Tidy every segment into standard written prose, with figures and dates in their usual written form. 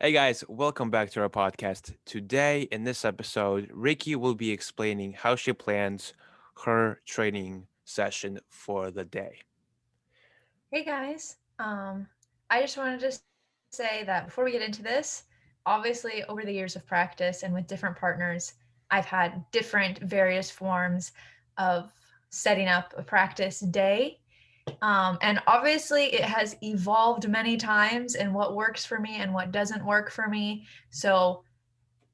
Hey guys, welcome back to our podcast. Today, in this episode, Rickie will be explaining how she plans her training session for the day. Hey guys, I just wanted to say that before we get into this, obviously over the years of practice and with different partners, I've had different various forms of setting up a practice day. And obviously it has evolved many times in what works for me and what doesn't work for me. So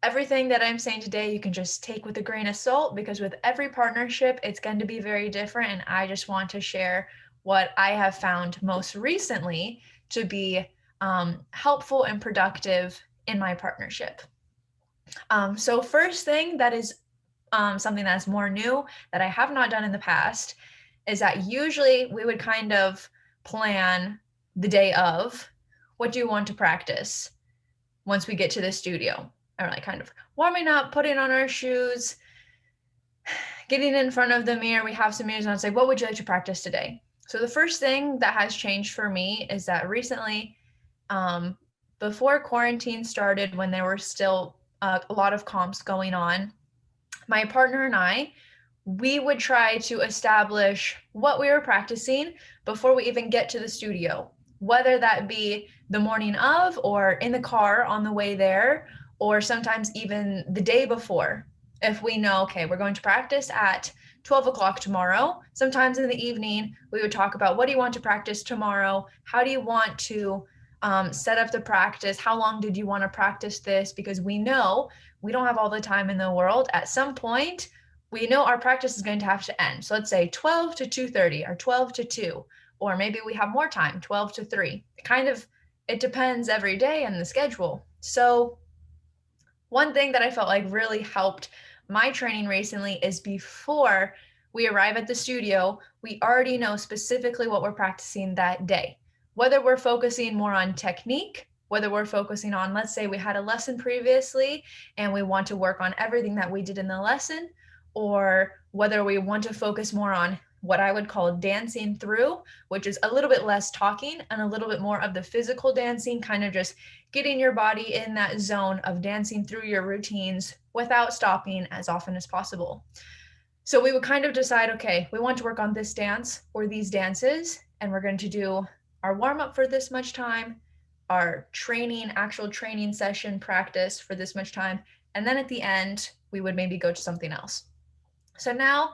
everything that I'm saying today, you can just take with a grain of salt because with every partnership, it's going to be very different. And I just want to share what I have found most recently to be helpful and productive in my partnership. So, first thing that is something that's more new that I have not done in the past is that usually we would kind of plan the day of what do you want to practice once we get to the studio. Or like kind of warming up, putting on our shoes, getting in front of the mirror. We have some music and say, what would you like to practice today? So the first thing that has changed for me is that recently, before quarantine started, when there were still a lot of comps going on, my partner and I, we would try to establish what we were practicing before we even get to the studio, whether that be the morning of or in the car on the way there, or sometimes even the day before. If we know, okay, we're going to practice at 12 o'clock tomorrow, sometimes in the evening, we would talk about what do you want to practice tomorrow? How do you want to set up the practice? How long did you want to practice this? Because we know we don't have all the time in the world. At some point, we know our practice is going to have to end. So let's say 12 to 2:30 or 12 to 2, or maybe we have more time, 12 to 3. It depends every day and the schedule. So one thing that I felt like really helped my training recently is before we arrive at the studio, we already know specifically what we're practicing that day. Whether we're focusing more on technique, whether we're focusing on, let's say we had a lesson previously and we want to work on everything that we did in the lesson, or whether we want to focus more on what I would call dancing through, which is a little bit less talking and a little bit more of the physical dancing, kind of just getting your body in that zone of dancing through your routines without stopping as often as possible. So we would kind of decide, okay, we want to work on this dance or these dances, and we're going to do our warm up for this much time, our training, actual training session practice for this much time. And then at the end, we would maybe go to something else. So now,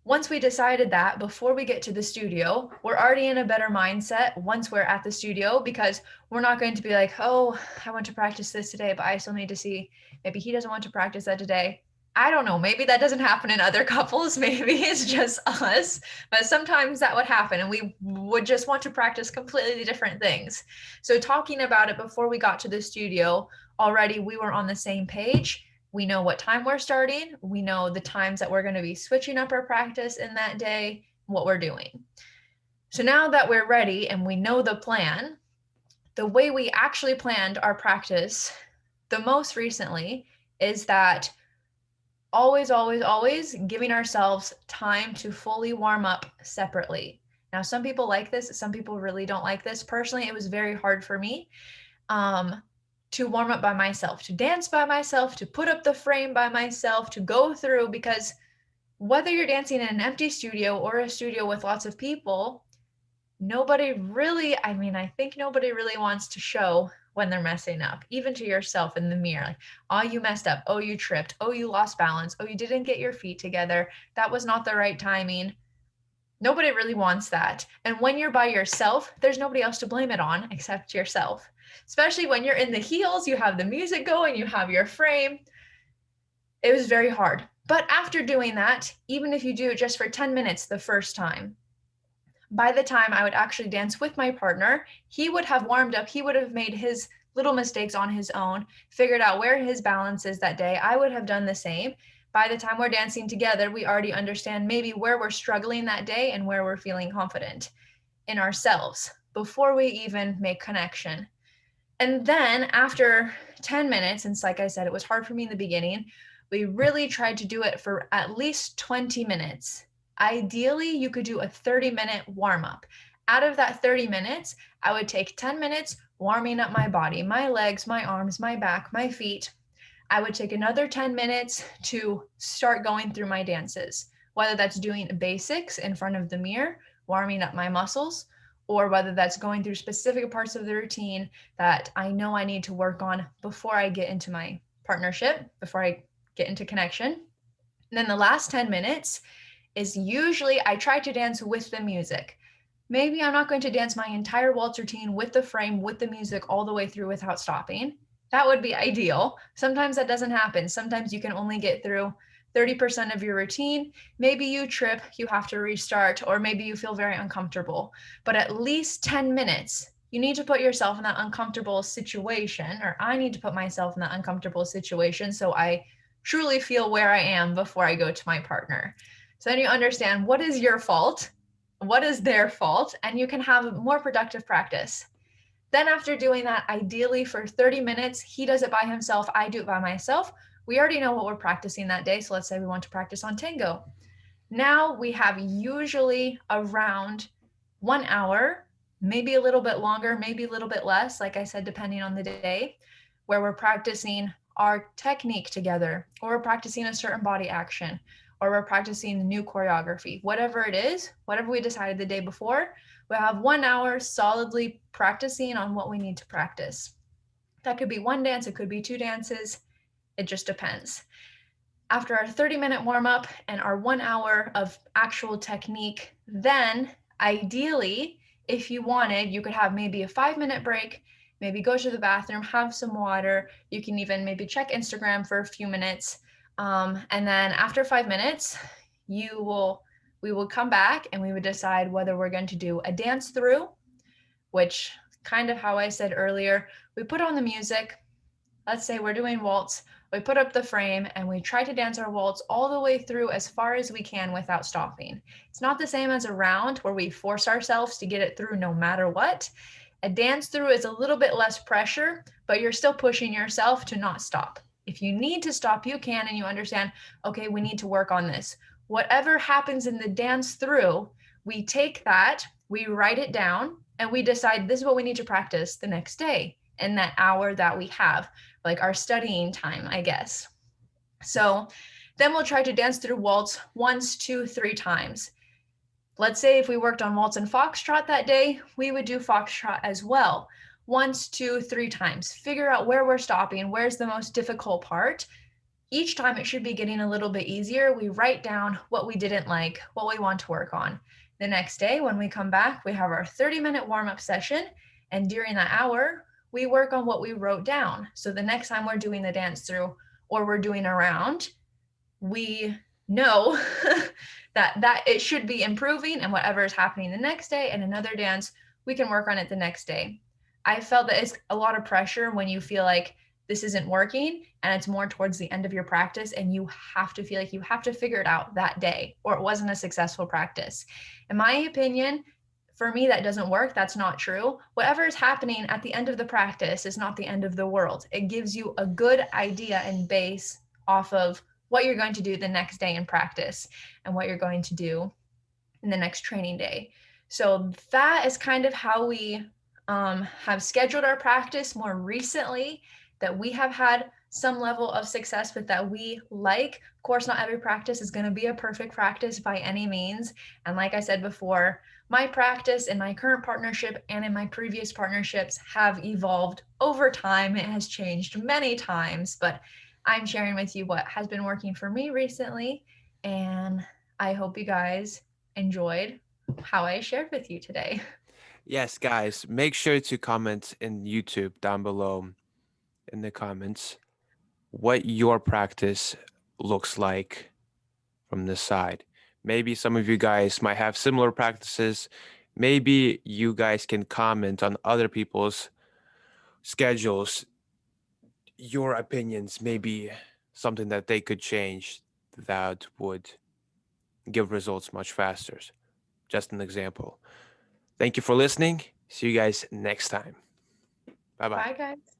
once we decided that before we get to the studio, we're already in a better mindset once we're at the studio because we're not going to be like, oh, I want to practice this today, but I still need to see maybe he doesn't want to practice that today. I don't know. Maybe that doesn't happen in other couples. Maybe it's just us. But sometimes that would happen and we would just want to practice completely different things. So, talking about it before we got to the studio, already we were on the same page. We know what time we're starting. We know the times that we're going to be switching up our practice in that day, what we're doing. So now that we're ready and we know the plan, the way we actually planned our practice the most recently is that always giving ourselves time to fully warm up separately. Now, some people like this, some people really don't like this. Personally, it was very hard for me. To warm up by myself, to dance by myself, to put up the frame by myself, to go through, because whether you're dancing in an empty studio or a studio with lots of people, nobody really, I think nobody really wants to show when they're messing up, even to yourself in the mirror. Like, oh, you messed up. Oh, you tripped. Oh, you lost balance. Oh, you didn't get your feet together. That was not the right timing. Nobody really wants that. And when you're by yourself, there's nobody else to blame it on except yourself. Especially when you're in the heels, you have the music going, you have your frame. It was very hard. But after doing that, even if you do it just for 10 minutes the first time, by the time I would actually dance with my partner, he would have warmed up. He would have made his little mistakes on his own, figured out where his balance is that day. I would have done the same. By the time we're dancing together, we already understand maybe where we're struggling that day and where we're feeling confident in ourselves before we even make connection. And then after 10 minutes, and like I said, it was hard for me in the beginning, we really tried to do it for at least 20 minutes. Ideally, you could do a 30-minute warm up. Out of that 30 minutes, I would take 10 minutes warming up my body, my legs, my arms, my back, my feet. I would take another 10 minutes to start going through my dances, whether that's doing basics in front of the mirror, warming up my muscles, or whether that's going through specific parts of the routine that I know I need to work on before I get into my partnership, before I get into connection. And then the last 10 minutes is usually I try to dance with the music. Maybe I'm not going to dance my entire waltz routine with the frame, with the music all the way through without stopping. That would be ideal. Sometimes that doesn't happen. Sometimes you can only get through 30% of your routine. Maybe you trip, you have to restart, or maybe you feel very uncomfortable. But at least 10 minutes, you need to put yourself in that uncomfortable situation, or I need to put myself in that uncomfortable situation so I truly feel where I am before I go to my partner. So then you understand what is your fault, what is their fault, and you can have more productive practice. Then after doing that, ideally for 30 minutes, he does it by himself, I do it by myself. We already know what we're practicing that day. So let's say we want to practice on tango. Now we have usually around 1 hour, maybe a little bit longer, maybe a little bit less, like I said, depending on the day, where we're practicing our technique together, or we're practicing a certain body action, or we're practicing the new choreography, whatever it is, whatever we decided the day before, we'll have 1 hour solidly practicing on what we need to practice. That could be one dance, it could be two dances, it just depends. After our 30-minute warm up and our 1 hour of actual technique, then ideally, if you wanted, you could have maybe a 5-minute break, maybe go to the bathroom, have some water. You can even maybe check Instagram for a few minutes. And then after 5 minutes, we will come back and we would decide whether we're going to do a dance through, which kind of how I said earlier, we put on the music. Let's say we're doing waltz, we put up the frame and we try to dance our waltz all the way through as far as we can without stopping. It's not the same as a round where we force ourselves to get it through no matter what. A dance through is a little bit less pressure, but you're still pushing yourself to not stop. If you need to stop, you can, and you understand, okay, we need to work on this. Whatever happens in the dance through, we take that, we write it down, and we decide this is what we need to practice the next day in that hour that we have, like our studying time, I guess. So then we'll try to dance through waltz once, two, three times. Let's say if we worked on waltz and foxtrot that day, we would do foxtrot as well. Once, two, three times. Figure out where we're stopping, where's the most difficult part. Each time it should be getting a little bit easier. We write down what we didn't like, what we want to work on. The next day, when we come back, we have our 30-minute warm-up session. And during that hour, we work on what we wrote down. So the next time we're doing the dance through or we're doing a round, we know that it should be improving, and whatever is happening the next day and another dance, we can work on it the next day. I felt that it's a lot of pressure when you feel like this isn't working and it's more towards the end of your practice and you have to feel like you have to figure it out that day or it wasn't a successful practice. In my opinion, for me, that doesn't work. That's not true. Whatever is happening at the end of the practice is not the end of the world. It gives you a good idea and base off of what you're going to do the next day in practice and what you're going to do in the next training day. So that is kind of how we have scheduled our practice more recently, that we have had some level of success with, that we like. Of course, not every practice is going to be a perfect practice by any means. And like I said before, my practice in my current partnership and in my previous partnerships have evolved over time. It has changed many times, but I'm sharing with you what has been working for me recently. And I hope you guys enjoyed how I shared with you today. Yes, guys, make sure to comment in YouTube down below in the comments what your practice looks like from this side. Maybe some of you guys might have similar practices. Maybe you guys can comment on other people's schedules. Your opinions may be something that they could change that would give results much faster. Just an example. Thank you for listening. See you guys next time. Bye bye. Bye, guys.